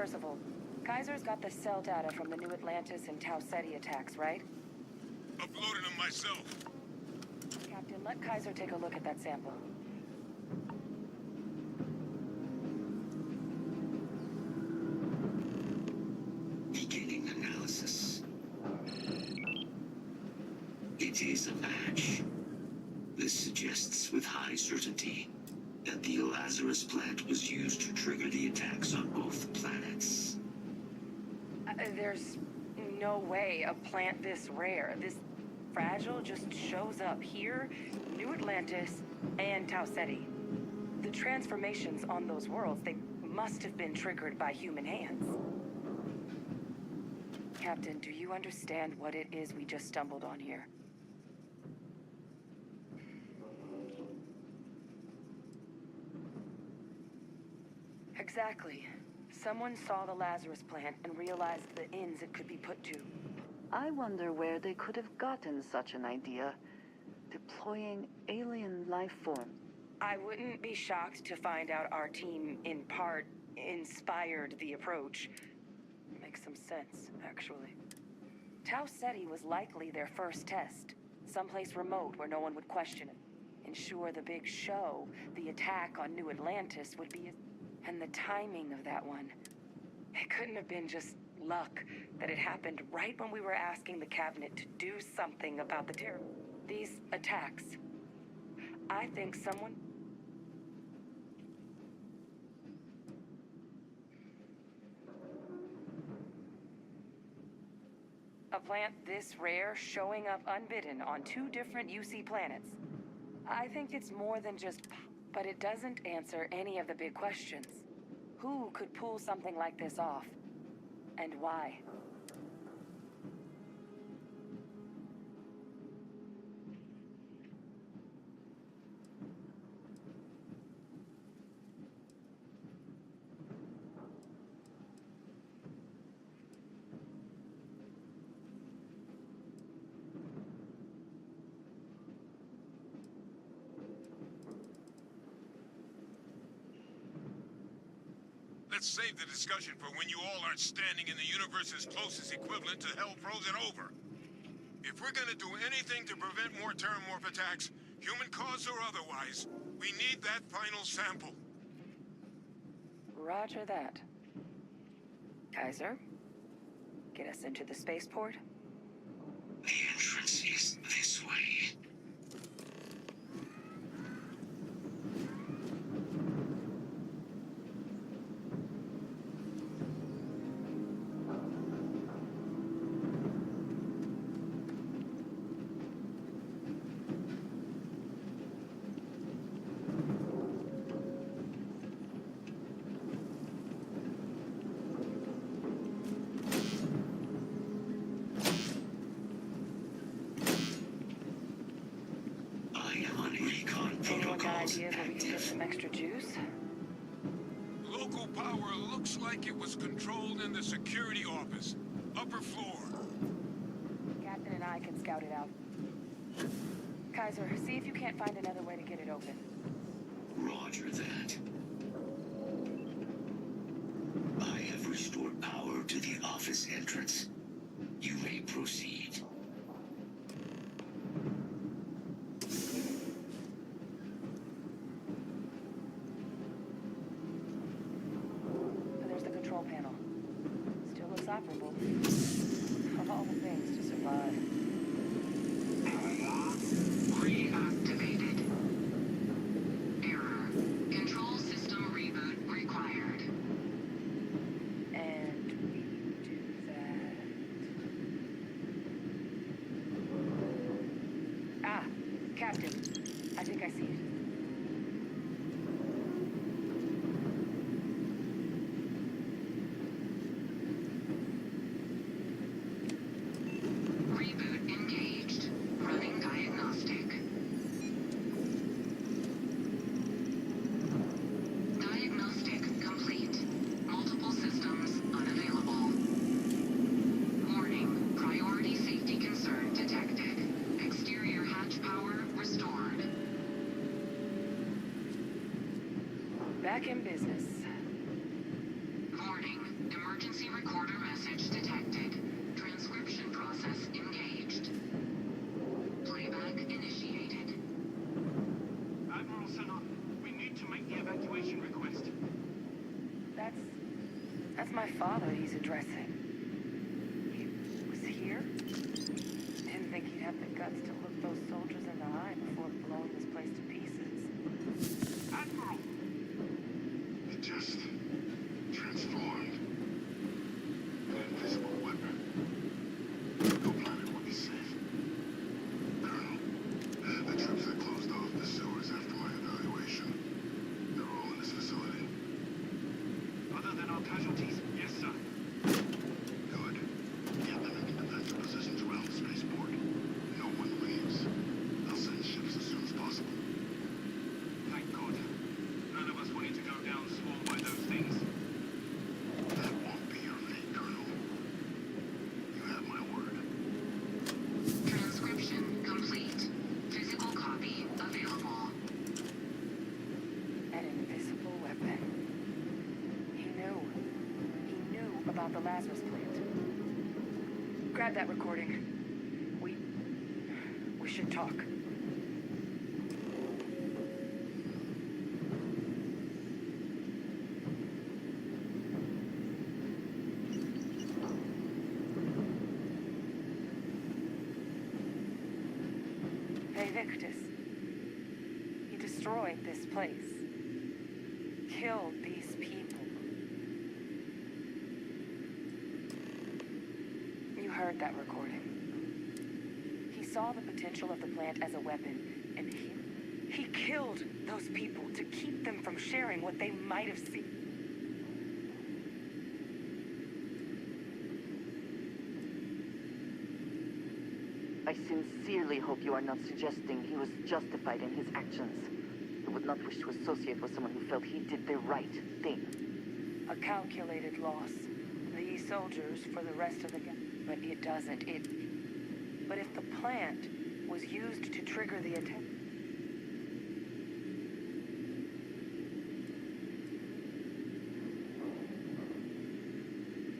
Percival, Kaiser's got the cell data from the New Atlantis and Tau Ceti attacks, right? Uploaded them myself. Captain, let Kaiser take a look at that sample. Beginning analysis. It is a match. This suggests with high certainty that the Lazarus plant was used to trigger the attacks on both planets. There's no way a plant this rare, this fragile, just shows up here, New Atlantis, and Tau Ceti. The transformations on those worlds, they must have been triggered by human hands. Captain, do you understand what it is we just stumbled on here? Exactly. Someone saw the Lazarus plant and realized the ends it could be put to. I wonder where they could have gotten such an idea. Deploying alien life forms. I wouldn't be shocked to find out our team, in part, inspired the approach. Makes some sense, actually. Tau Ceti was likely their first test. Someplace remote where no one would question it. Ensure the big show, the attack on New Atlantis, would be... And the timing of that one. It couldn't have been just luck that it happened right when we were asking the cabinet to do something about the terror. These attacks. I think someone... A plant this rare showing up unbidden on 2 different UC planets. I think it's more than just... But it doesn't answer any of the big questions. Who could pull something like this off? And why? Let's save the discussion for when you all aren't standing in the universe's closest equivalent to hell frozen over. If we're gonna do anything to prevent more terramorph attacks, human cause or otherwise, we need that final sample. Roger that. Kaiser, get us into the spaceport? The entrance is this way. Ideas where we can get some extra juice? Local power looks like it was controlled in the security office. Upper floor. Captain and I can scout it out. Kaiser, see if you can't find another way to get it open. Roger that. I have restored power to the office entrance. You may proceed. Panel. Still looks operable. Of all the things to survive. Reactivated. Error. Control system reboot required. And we do that. Ah, Captain. I think I see it. Back in business. Warning. That's my father he's addressing. He was here? Didn't think he'd have the guts to look those soldiers in the eye before blowing this place to pieces. Admiral! It just transformed. An invisible weapon. No planet would be safe. Colonel, the troops that closed off the sewers after my evaluation, they're all in this facility. Other than our casualties? Yes, sir. Good. Get them into defensive positions around the spaceport. No one leaves. I'll send ships as soon as possible. Thank God. None of us wanted to go down swarmed by those things. That won't be your fate, Colonel. You have my word. Transcription complete. Physical copy available. An invisible weapon. He knew about the Lazarus plant. Grab that recording. We should talk. Hey, Victus. He destroyed this place. Killed these people. You heard that recording. He saw the potential of the plant as a weapon, and he killed those people to keep them from sharing what they might have seen. I sincerely hope you are not suggesting he was justified in his actions. I would not wish to associate with someone who felt he did the right thing. A calculated loss. These soldiers for the rest of the game. But it doesn't. But if the plant was used to trigger the attack...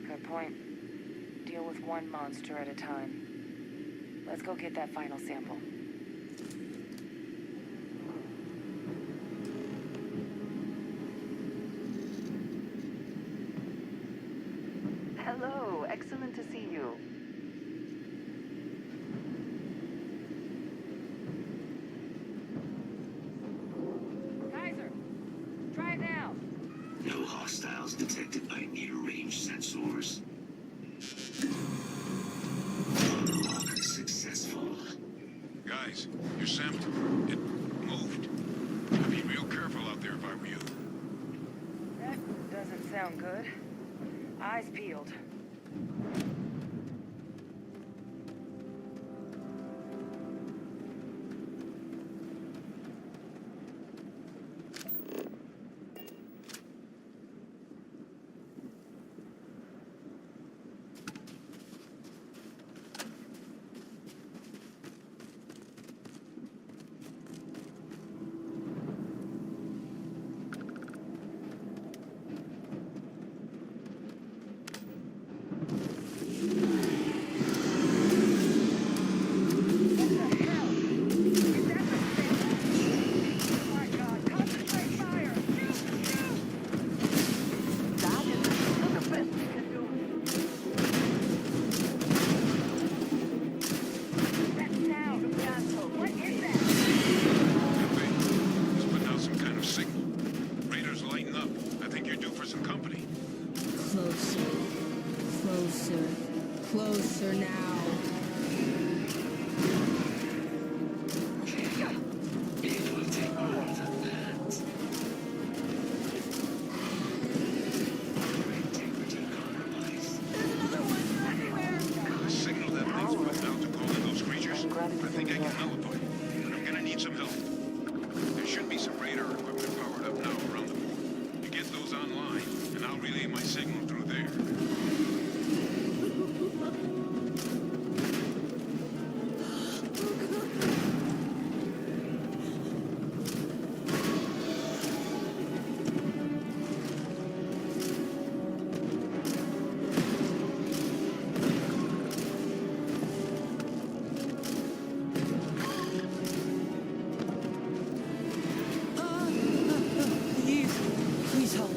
Good point. Deal with one monster at a time. Let's go get that final sample. Hello, excellent to see you. Kaiser, try it now. No hostiles detected by near-range sensors. Unlock successful. Guys, your sample, it moved. I'd be real careful out there if I were you. That doesn't sound good. Eyes peeled. Closer now. It will take more than that. Your integrity compromised. The signal that thing's putting out to call in those creatures, I think I can nullify it. But I'm gonna need some help. There should be some radar equipment powered up now around the port. You get those online, and I'll relay my signal through there. Please help.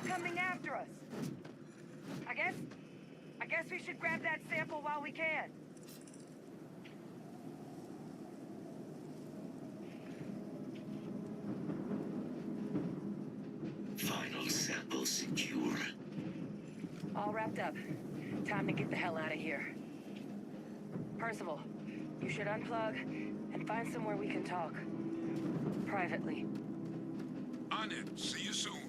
coming after us. I guess we should grab that sample while we can. Final sample secure. All wrapped up. Time to get the hell out of here. Percival, you should unplug and find somewhere we can talk. Privately. On it. See you soon.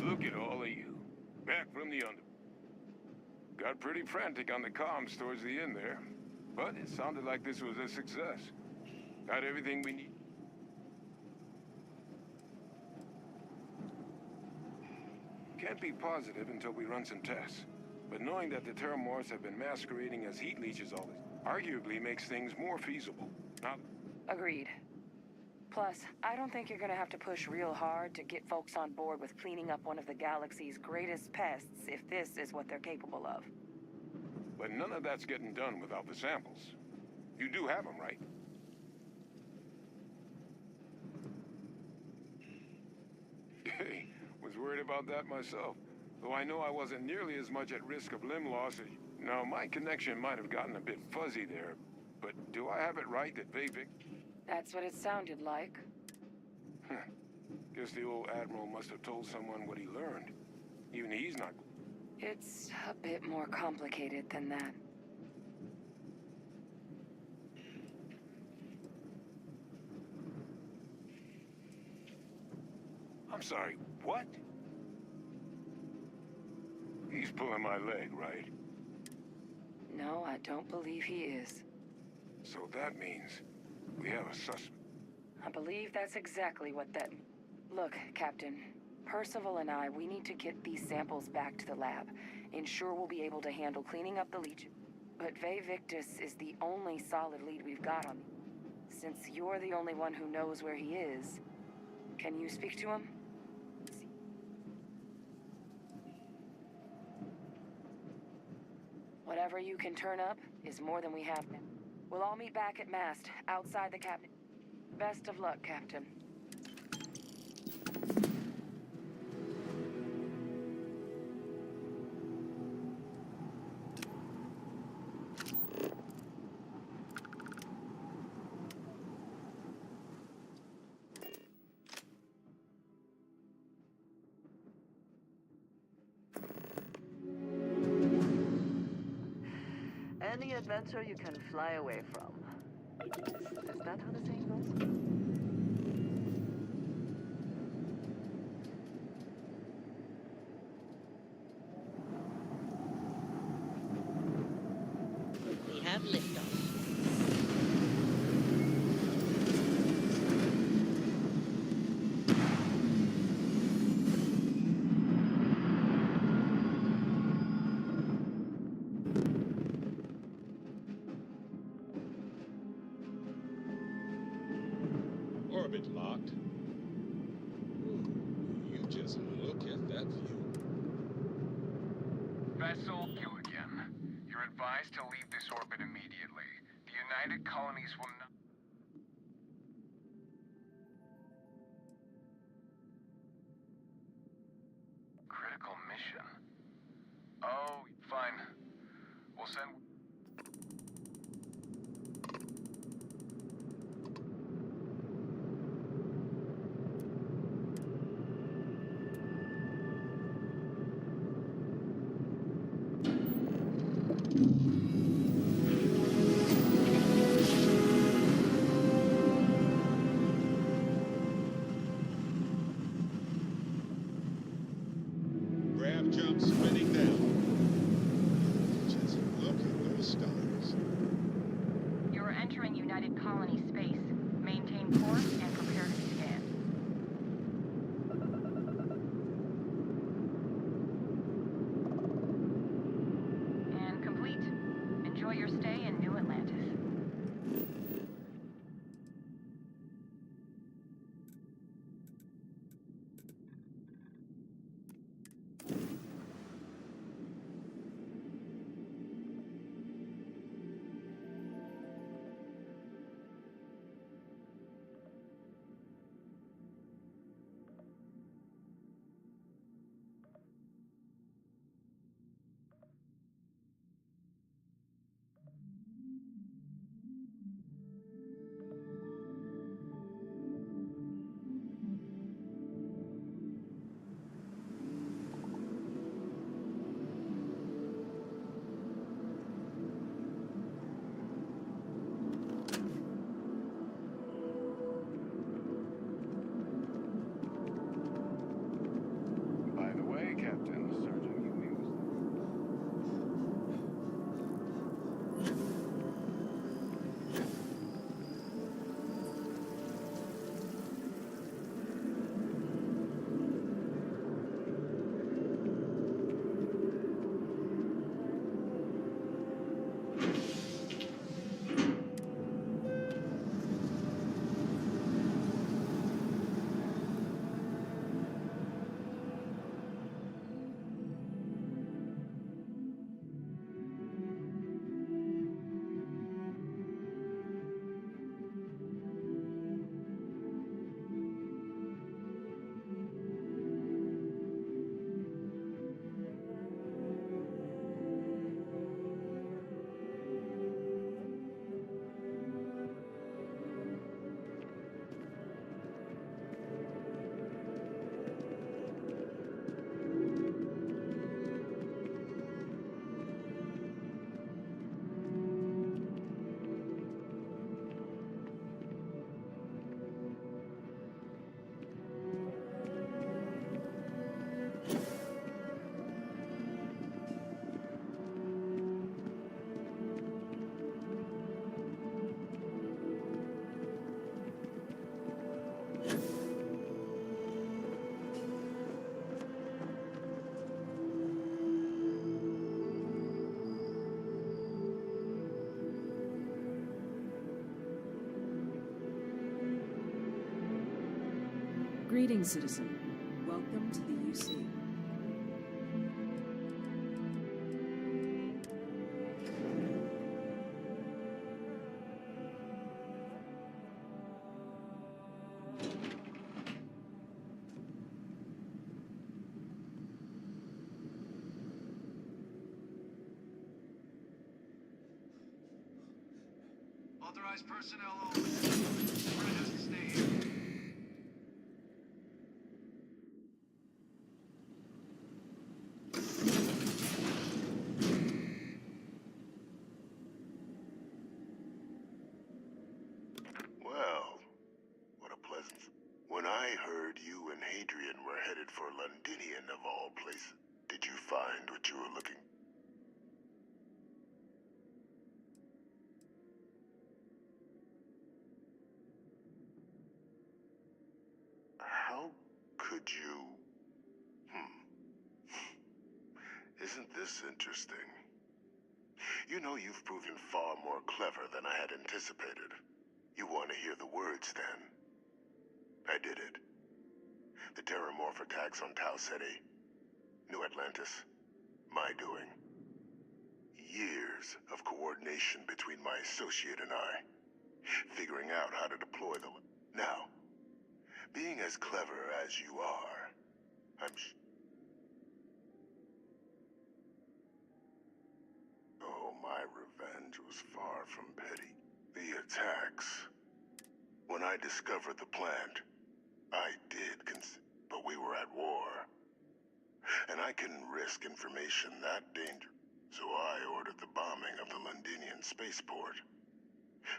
Look at all of you. Back from the under. Got pretty frantic on the comms towards the end there. But it sounded like this was a success. Got everything we need. Can't be positive until we run some tests. But knowing that the Terramorphs have been masquerading as heat leeches all this arguably makes things more feasible. Not... Agreed. Plus, I don't think you're gonna have to push real hard to get folks on board with cleaning up one of the galaxy's greatest pests if this is what they're capable of. But none of that's getting done without the samples. You do have them, right? Hey, was worried about that myself. Though I know I wasn't nearly as much at risk of limb loss as... Now, my connection might have gotten a bit fuzzy there, but do I have it right that Vavik... That's what it sounded like. Guess the old Admiral must have told someone what he learned. Even he's not... It's a bit more complicated than that. I'm sorry, what? He's pulling my leg, right? No, I don't believe he is. So that means we have a suspect. I believe that's exactly what that... Look, Captain. Percival and I, we need to get these samples back to the lab. Ensure we'll be able to handle cleaning up the leech. But Victus is the only solid lead we've got on. Since you're the only one who knows where he is, can you speak to him? Whatever you can turn up is more than we have now. We'll all meet back at mast, outside the cabinet. Best of luck, Captain. Any adventure you can fly away from. Is that how the saying goes? We have liftoff. Orbit locked. Ooh, you just look at that view. Vessel, you again. You're advised to leave this orbit immediately. The United Colonies will not... Critical mission? Oh, fine. We'll send... Grav jump spinning down. Just look at those stars. You're entering United Colony space. Maintain course and prepare to scan. And complete. Enjoy your stay in New Atlantis. By the way, Captain, Sergeant Ewing was... Greetings, citizen. Welcome to the UC. Authorized personnel only. We're has to stay here. Well, what a pleasant... When I heard you and Hadrian were headed for Londinian of all places, did you find what you were looking? How could you... Isn't this interesting? You know, you've proven far more clever than I had anticipated. You want to hear the words, then? I did it. The terramorph attacks on Tau Ceti. New Atlantis. My doing. years of coordination between my associate and I, figuring out how to deploy the... Now, being as clever as you are, Oh, my revenge was far from petty. The attacks. When I discovered the plant, I did but we were at war. And I couldn't risk information that dangerous. So I ordered the bombing of the Londinian spaceport,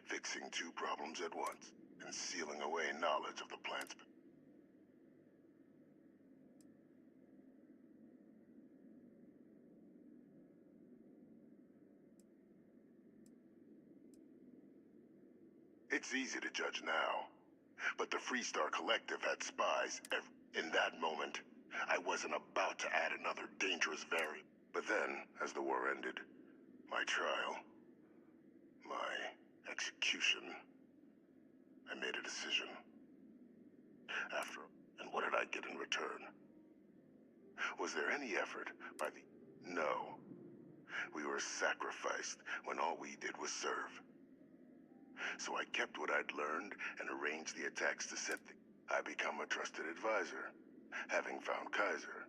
fixing two problems at once, and sealing away knowledge of the plant's... It's easy to judge now, but the Freestar Collective had spies in that moment. I wasn't about to add another dangerous variant. But then, as the war ended, my trial, my execution, I made a decision. And what did I get in return? Was there any effort by the... No. We were sacrificed when all we did was serve. So I kept what I'd learned and arranged the attacks to set the... I become a trusted advisor, having found Kaiser,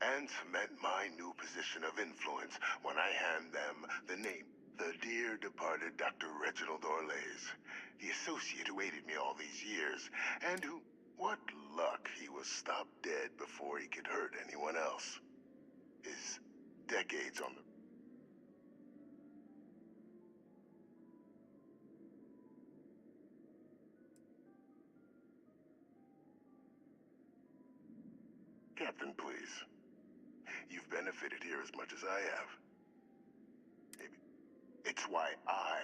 and cement my new position of influence when I hand them the name. The dear departed Dr. Reginald Orlays, the associate who aided me all these years, and who... What luck he was stopped dead before he could hurt anyone else. His decades on the... Captain, please. You've benefited here as much as I have. Maybe. It's why I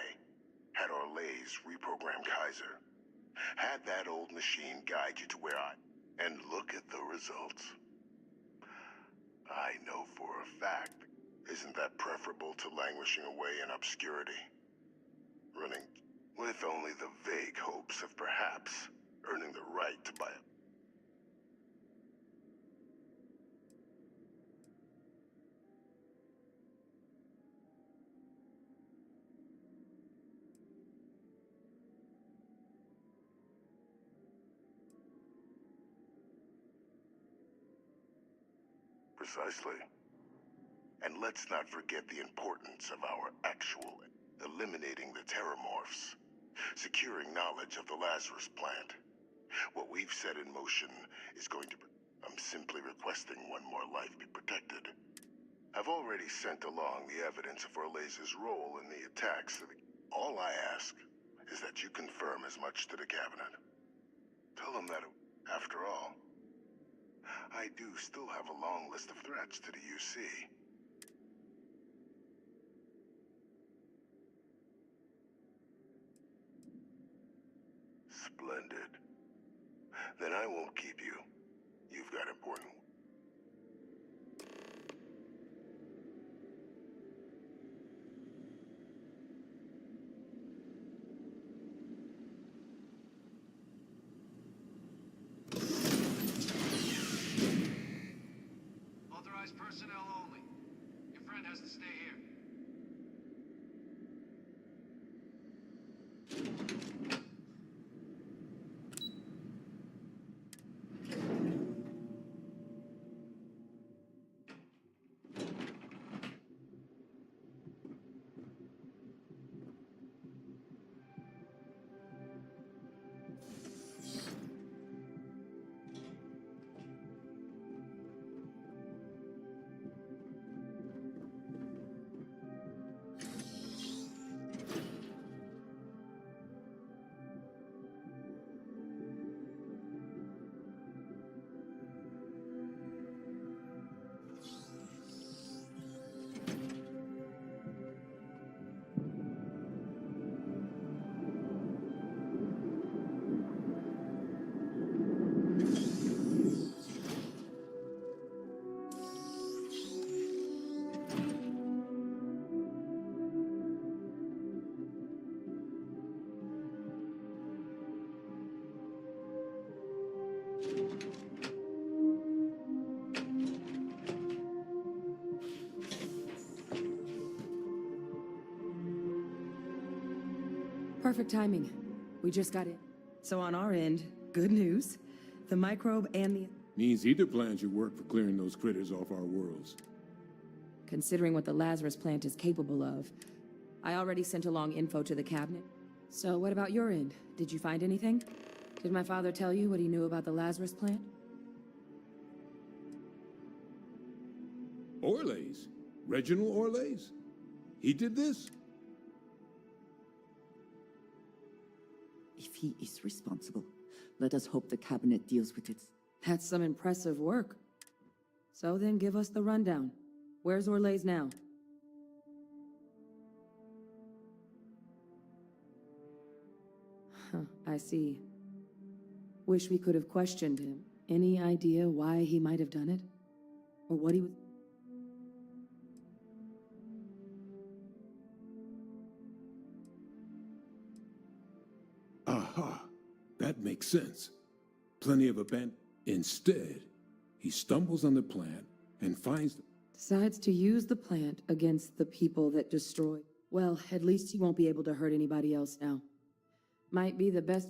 had Orlays reprogram Kaiser. Had that old machine guide you to where I... And look at the results. I know for a fact. Isn't that preferable to languishing away in obscurity? Running with only the vague hopes of perhaps earning the right to buy it. Precisely. And let's not forget the importance of our actual eliminating the terramorphs, securing knowledge of the Lazarus plant. What we've set in motion is going to... I'm simply requesting one more life be protected. I've already sent along the evidence of Orlays' role in the attacks. All I ask is that you confirm as much to the cabinet. Tell them that, after all, I do still have a long list of threats to the UC. Splendid. Then I won't keep you. You've got important... Authorized personnel only. Your friend has to stay here. Perfect timing. We just got in. So on our end, good news. The microbe and the... Means either plan should work for clearing those critters off our worlds. Considering what the Lazarus plant is capable of, I already sent along info to the cabinet. So what about your end? Did you find anything? Did my father tell you what he knew about the Lazarus plant? Orlays? Reginald Orlays? He did this? If he is responsible, let us hope the cabinet deals with it. That's some impressive work. So then give us the rundown. Where's Orlays now? Huh, I see. Wish we could have questioned him. Any idea why he might have done it? Or what he was... Aha. That makes sense. Plenty of abandoned. Instead, he stumbles on the plant and finds... Decides to use the plant against the people that destroy. Well, at least he won't be able to hurt anybody else now. Might be the best...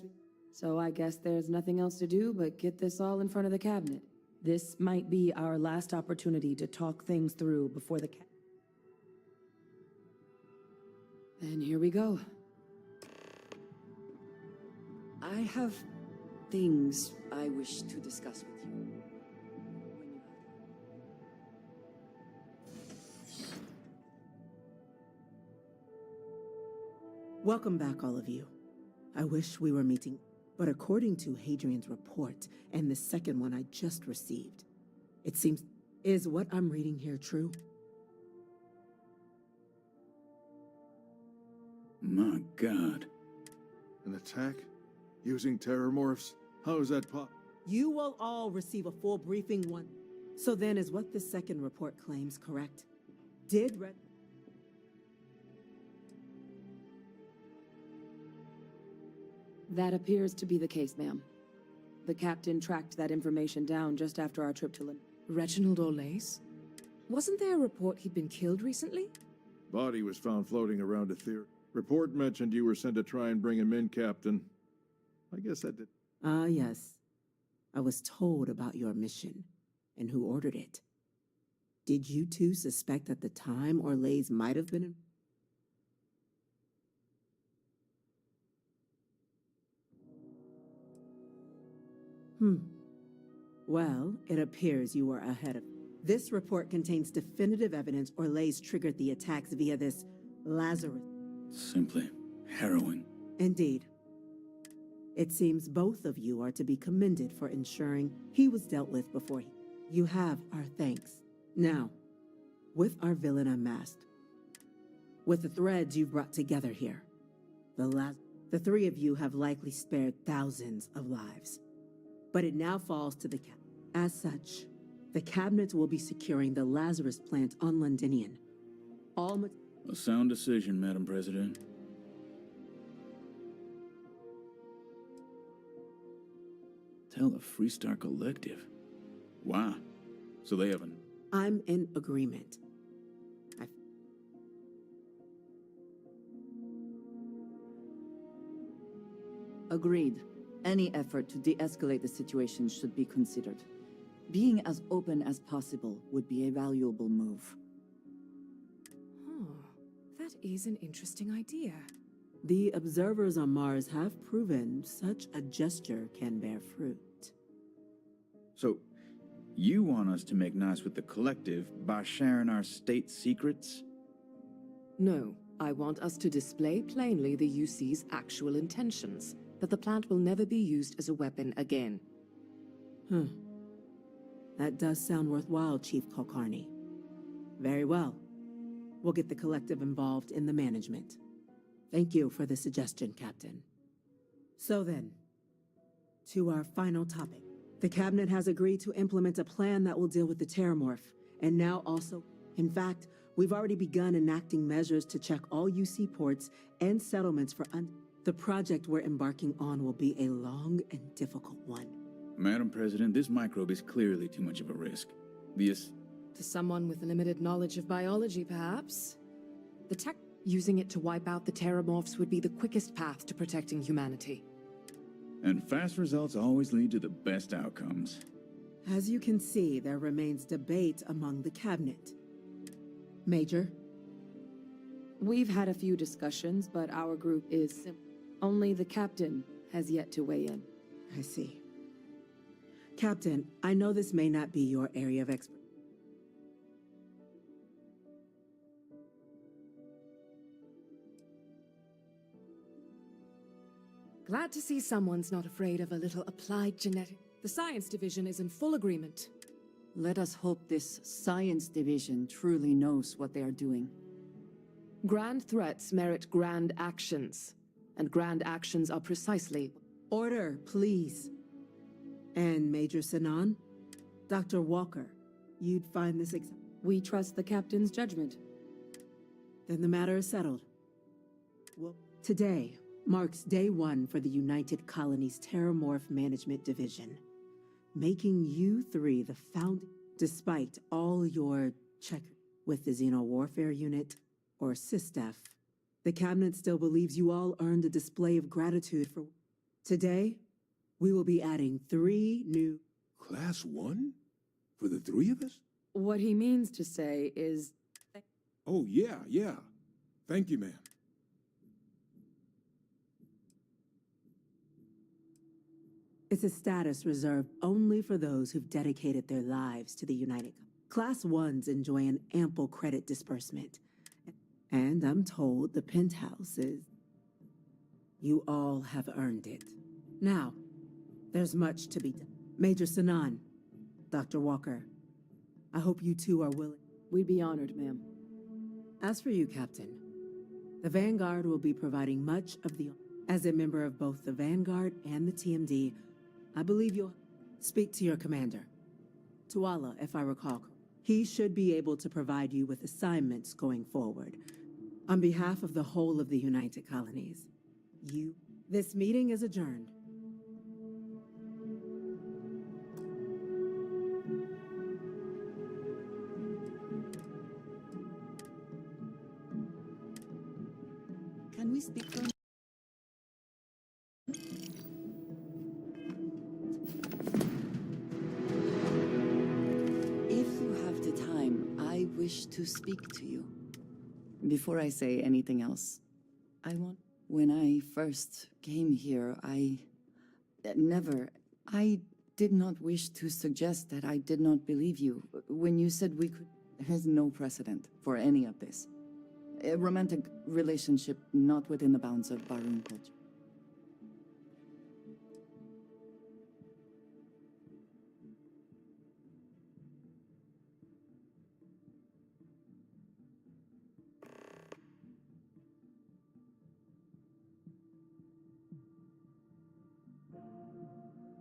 So I guess there's nothing else to do but get this all in front of the cabinet. This might be our last opportunity to talk things through before the Then here we go. I have things I wish to discuss with you. Welcome back, all of you. I wish we were meeting, but according to Hadrian's report and the second one I just received, it seems, is what I'm reading here true? My God. An attack? Using terramorphs? How is that You will all receive a full briefing one. So then is what the second report claims correct? Did Red... That appears to be the case, ma'am. The captain tracked that information down just after our trip to Lynn. Reginald Orlays? Wasn't there a report he'd been killed recently? Body was found floating around a theory. Report mentioned you were sent to try and bring him in, Captain. I guess that did. Ah, yes. I was told about your mission and who ordered it. Did you two suspect at the time Orlays might have been... Well, it appears you were ahead of... This report contains definitive evidence Orlays triggered the attacks via this Lazarus. Simply harrowing. Indeed. It seems both of you are to be commended for ensuring he was dealt with before he... You have our thanks. Now, with our villain unmasked, with the threads you've brought together here, the three of you have likely spared thousands of lives. But it now falls to the As such, the cabinet will be securing the Lazarus plant on Londinian. A sound decision, Madam President. Tell the Freestar Collective. Wow. So they haven't... I'm in agreement. Agreed. Any effort to de-escalate the situation should be considered. Being as open as possible would be a valuable move. That is an interesting idea. The observers on Mars have proven such a gesture can bear fruit. So, you want us to make nice with the Collective by sharing our state secrets? No, I want us to display plainly the UC's actual intentions, that the plant will never be used as a weapon again. That does sound worthwhile, Chief Kulkarni. Very well. We'll get the Collective involved in the management. Thank you for the suggestion, Captain. So then, to our final topic. The Cabinet has agreed to implement a plan that will deal with the Terramorph, and now also, in fact, we've already begun enacting measures to check all UC ports and settlements for The project we're embarking on will be a long and difficult one. Madam President, this microbe is clearly too much of a risk. To someone with limited knowledge of biology, perhaps? The tech... Using it to wipe out the Terramorphs would be the quickest path to protecting humanity. And fast results always lead to the best outcomes. As you can see, there remains debate among the cabinet. Major? We've had a few discussions, but our group is simple. Only the captain has yet to weigh in. I see. Captain, I know this may not be your area of expertise. Glad to see someone's not afraid of a little applied genetic. The science division is in full agreement. Let us hope this science division truly knows what they are doing. Grand threats merit grand actions, and grand actions are precisely... Order, please. And Major Sinan? Dr. Walker, you'd find this We trust the captain's judgment. Then the matter is settled. Well, today marks day one for the United Colonies Terramorph Management Division, making you three the founding, despite all your check with the Xeno Warfare Unit or SysDef. The cabinet still believes you all earned a display of gratitude for... Today, we will be adding 3 new... Class 1? For the 3 of us? What he means to say is... Oh, yeah. Thank you, ma'am. It's a status reserved only for those who've dedicated their lives to the United. Class 1s enjoy an ample credit disbursement. And I'm told the penthouse is... You all have earned it. Now, there's much to be done. Major Sinan, Dr. Walker, I hope you two are willing. We'd be honored, ma'am. As for you, Captain, the Vanguard will be providing much of the... As a member of both the Vanguard and the TMD, I believe you'll speak to your commander. Tuala, if I recall. He should be able to provide you with assignments going forward. On behalf of the whole of the United Colonies, this meeting is adjourned. Can we speak for... If you have the time, I wish to speak to you. Before I say anything else, when I first came here, I did not wish to suggest that I did not believe you. When you said we could, there is no precedent for any of this. A romantic relationship not within the bounds of Barun culture.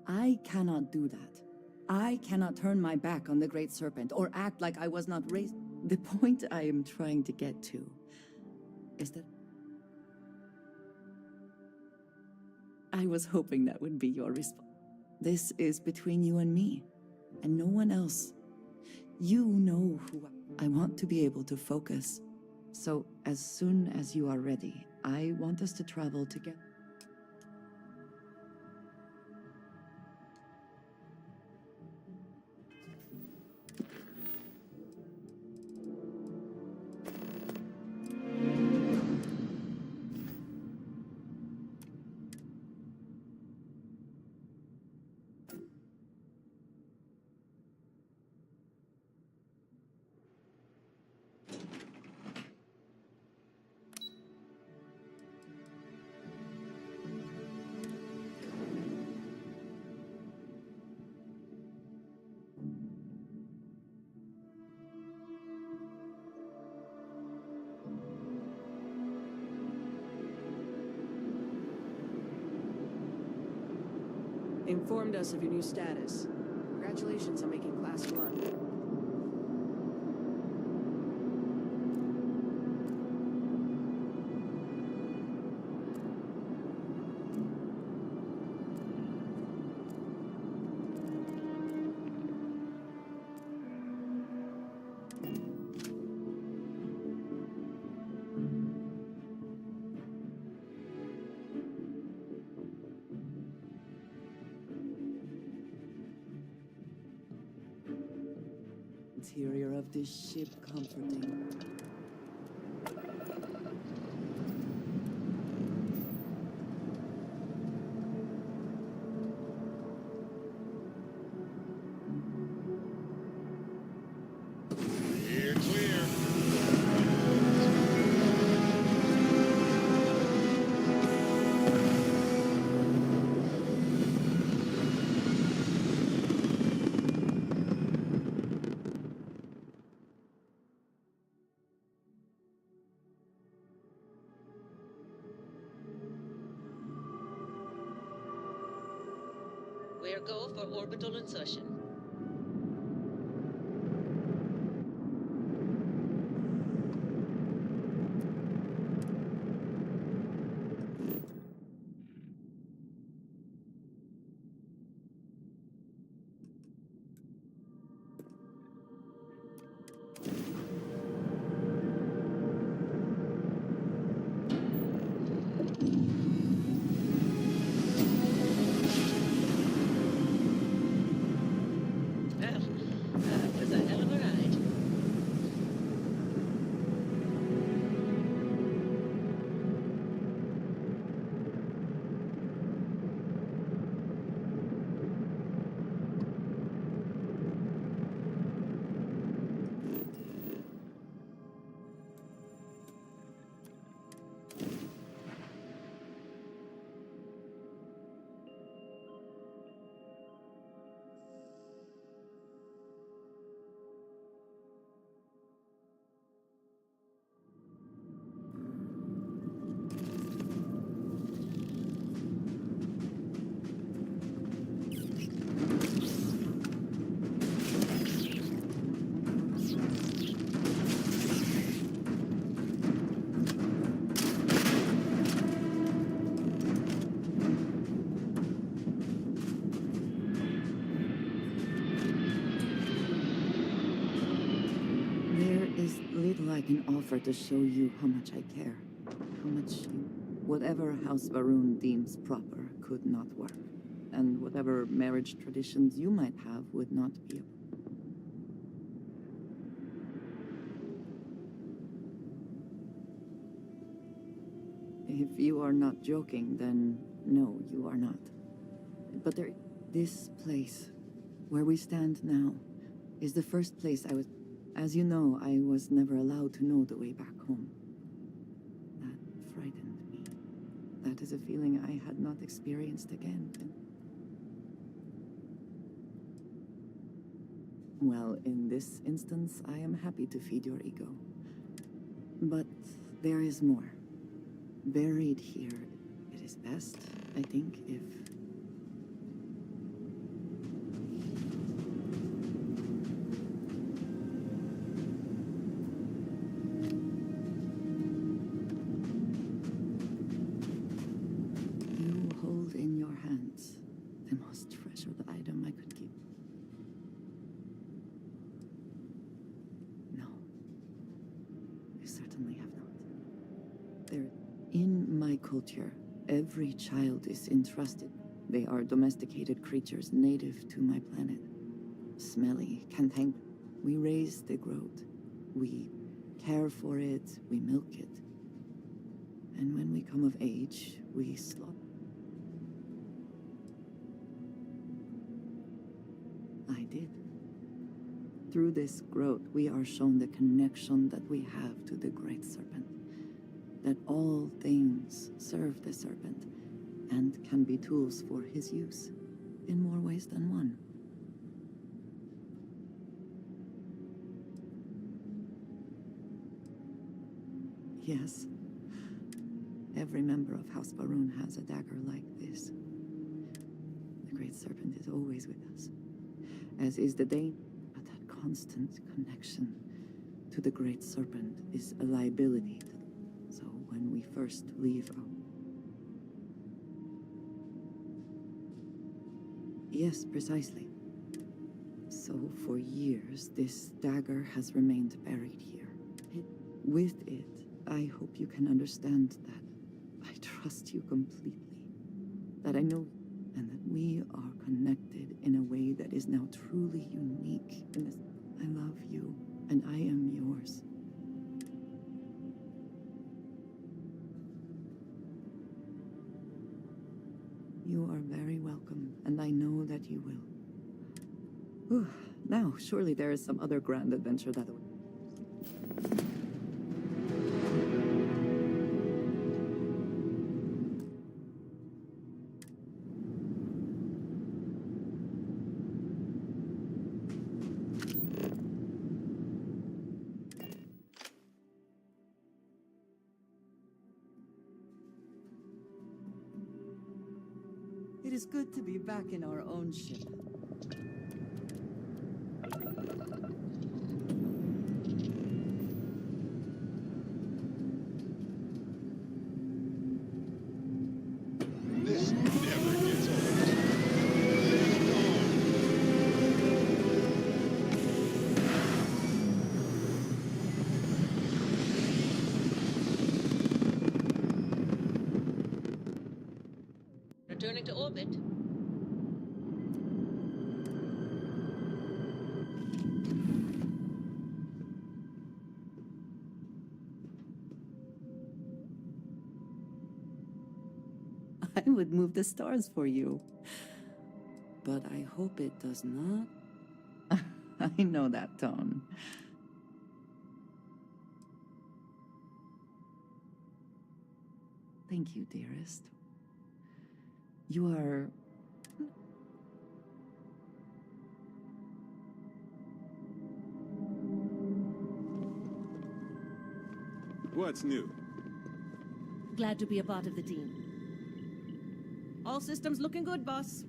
I cannot do that. I cannot turn my back on the Great Serpent or act like I was not raised. The point I am trying to get to is that I was hoping that would be your response. This is between you and me, and no one else. You know who I want to be able to focus. So as soon as you are ready, I want us to travel together. Informed us of your new status. Congratulations on making Class 1. interior of this ship comforting. Clear, clear. We're go for orbital insertion. Well, that was a hell of a ride. There is little I can offer to show you how much I care. How much whatever House Varun deems proper could not work. And whatever marriage traditions you might have would not be. If you are not joking, then no, you are not. But this place, where we stand now, is the first place I was. As you know, I was never allowed to know the way back home. That frightened me. That is a feeling I had not experienced again. Well, in this instance, I am happy to feed your ego. But there is more. Buried here, it is best, I think, if... you hold in your hands the most treasured item I could keep. No, you certainly have not. There... In my culture, every child is entrusted. They are domesticated creatures native to my planet. Smelly, cantankerous. We raise the growth. We care for it, we milk it. And when we come of age, we slaughter. I did. Through this growth, we are shown the connection that we have to the Great Serpent. That all things serve the serpent and can be tools for his use in more ways than one. Yes, every member of House Varun has a dagger like this. The Great Serpent is always with us, as is the Dane, but that constant connection to the Great Serpent is a liability. So when we first leave out... Yes, precisely. So for years, this dagger has remained buried here. With it, I hope you can understand that I trust you completely. That I know, and that we are connected in a way that is now truly unique in this... I love you, and I am yours. You are very welcome, and I know that you will. Whew. Now, surely there is some other grand adventure that way. It is good to be back in our own ship. This never gets old. Returning to orbit. I would move the stars for you. But I hope it does not. I know that tone. Thank you, dearest. You are... What's new? Glad to be a part of the team. All systems looking good, boss.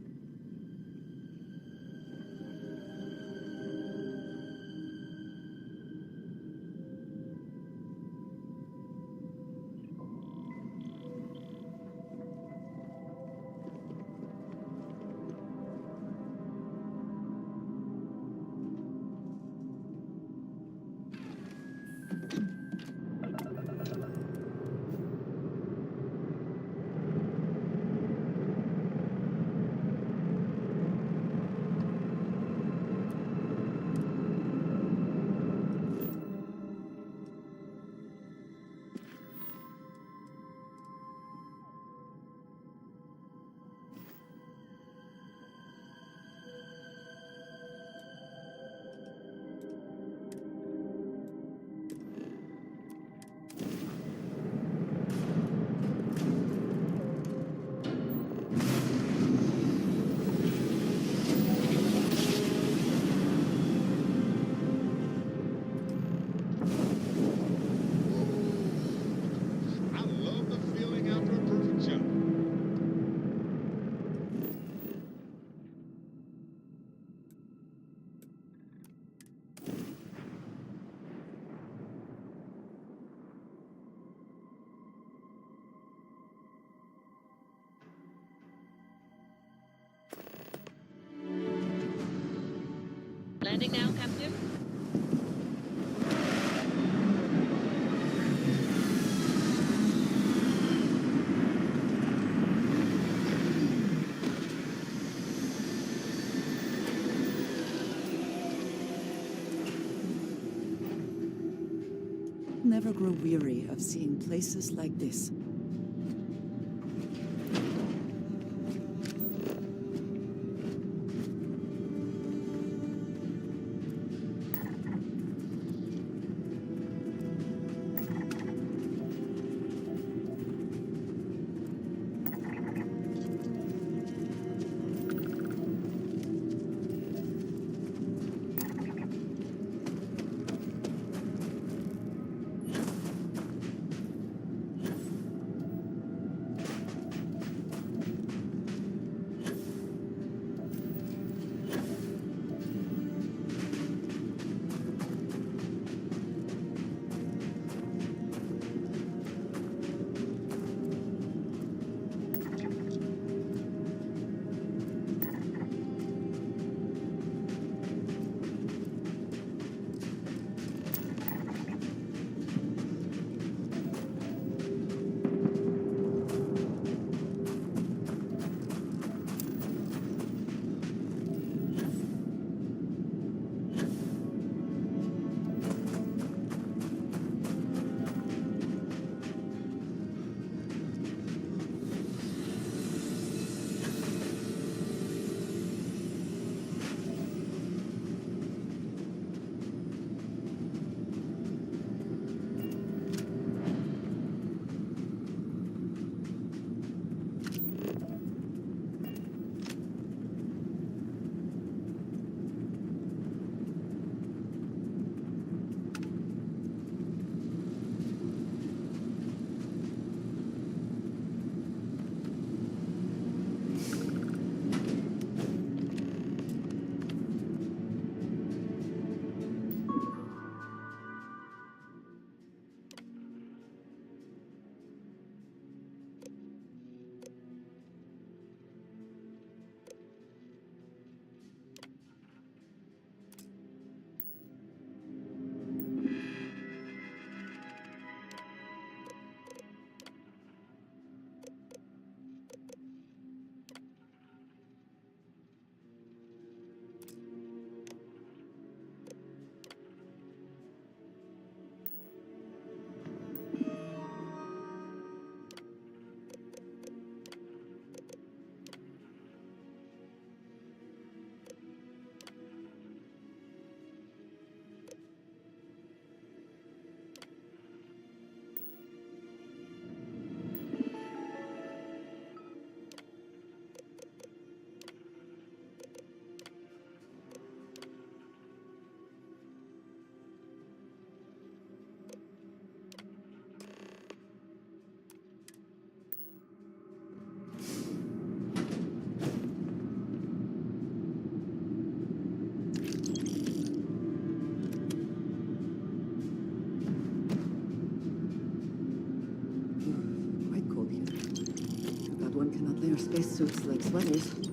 I love the feeling after a perfect jump. Landing now, Captain. Never grow weary of seeing places like this. their spacesuits like sweaters.